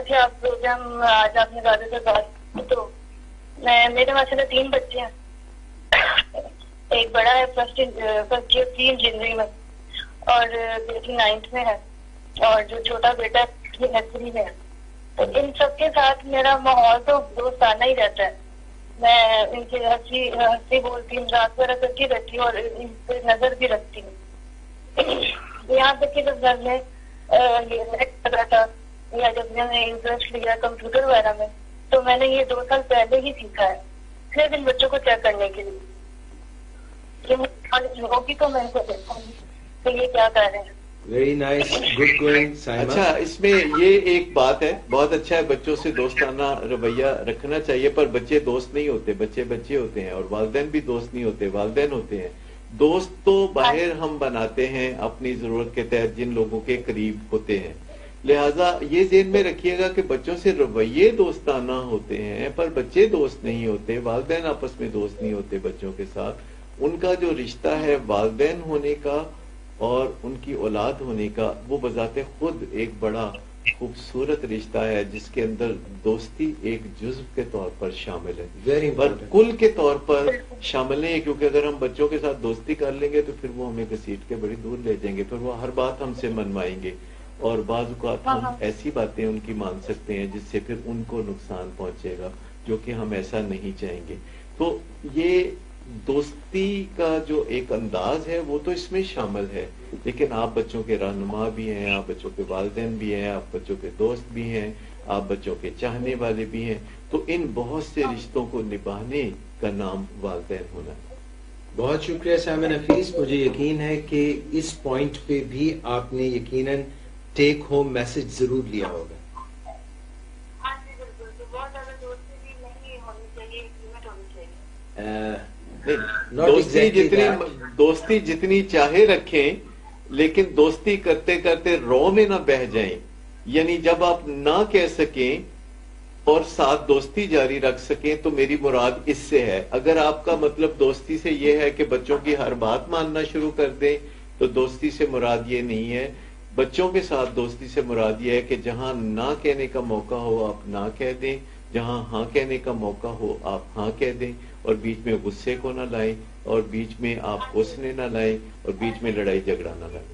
تھی آپ پروگرام آج آپ نے دادا سے بات کی، تو میرے ماشاء اللہ 3 بچے ہیں. ایک بڑا ہے فرسٹ ایئر کی انجینئرنگ میں، اور بیٹی 9th میں ہے، اور جو چھوٹا بیٹا ہے نرسری میں ہے. تو ان سب کے ساتھ میرا ماحول تو دوستانہ ہی رہتا ہے. میں ان سے ہنسی بولتی ہوں، رات وغیرہ کرتی رہتی ہوں، اور ان پہ نظر بھی رکھتی ہوں. یہاں تک کہ جب گھر میں لگا تھا یا جب میں نے انٹرسٹ لیا کمپیوٹر وغیرہ میں، تو میں نے یہ 2 سال پہلے ہی سیکھا ہے صرف ان بچوں کو چیک کرنے کے لیے. یہ ہوگی تو میں ان کو دیکھوں گی کہ یہ کیا کر رہے ہیں. Very nice, good going Saima. اچھا، اس میں یہ ایک بات ہے، بہت اچھا ہے، بچوں سے دوستانہ رویہ رکھنا چاہیے، پر بچے دوست نہیں ہوتے، بچے بچے ہوتے ہیں، اور والدین بھی دوست نہیں ہوتے، والدین ہوتے ہیں. دوست تو باہر ہم بناتے ہیں اپنی ضرورت کے تحت جن لوگوں کے قریب ہوتے ہیں. لہٰذا یہ ذہن میں رکھیے گا کہ بچوں سے رویے دوستانہ ہوتے ہیں، پر بچے دوست نہیں ہوتے، والدین آپس میں دوست نہیں ہوتے بچوں کے ساتھ. ان کا جو رشتہ ہے والدین ہونے کا اور ان کی اولاد ہونے کا، وہ بذات خود ایک بڑا خوبصورت رشتہ ہے جس کے اندر دوستی ایک جزو کے طور پر شامل ہے، پر کل کے طور پر شامل نہیں ہے. کیونکہ اگر ہم بچوں کے ساتھ دوستی کر لیں گے تو پھر وہ ہمیں گھسیٹ کے بڑی دور لے جائیں گے، پھر وہ ہر بات ہم سے منوائیں گے، اور بعض اوقات ہم ایسی باتیں ان کی مان سکتے ہیں جس سے پھر ان کو نقصان پہنچے گا، جو کہ ہم ایسا نہیں چاہیں گے. تو یہ دوستی کا جو ایک انداز ہے وہ تو اس میں شامل ہے، لیکن آپ بچوں کے رہنما بھی ہیں، آپ بچوں کے والدین بھی ہیں، آپ بچوں کے دوست بھی ہیں، آپ بچوں کے چاہنے والے بھی ہیں. تو ان بہت سے رشتوں کو نبھانے کا نام والدین ہونا ہے. بہت شکریہ سائمہ نفیس. مجھے یقین ہے کہ اس پوائنٹ پہ بھی آپ نے یقیناً ٹیک ہوم میسج ضرور لیا ہوگا. بہت زیادہ دوستی بھی نہیں ہونی چاہیے، لمٹ ہونی چاہیے. دوستی جتنی چاہے رکھیں، لیکن دوستی کرتے کرتے رو میں نہ بہہ جائیں. یعنی جب آپ نہ کہہ سکیں اور ساتھ دوستی جاری رکھ سکیں تو میری مراد اس سے ہے. اگر آپ کا مطلب دوستی سے یہ ہے کہ بچوں کی ہر بات ماننا شروع کر دیں تو دوستی سے مراد یہ نہیں ہے. بچوں کے ساتھ دوستی سے مراد یہ ہے کہ جہاں نہ کہنے کا موقع ہو آپ نہ کہہ دیں، جہاں ہاں کہنے کا موقع ہو آپ ہاں کہہ دیں، اور بیچ میں غصے کو نہ لائیں، اور بیچ میں آپ حوصلے نہ لائیں، اور بیچ میں لڑائی جھگڑا نہ لائیں.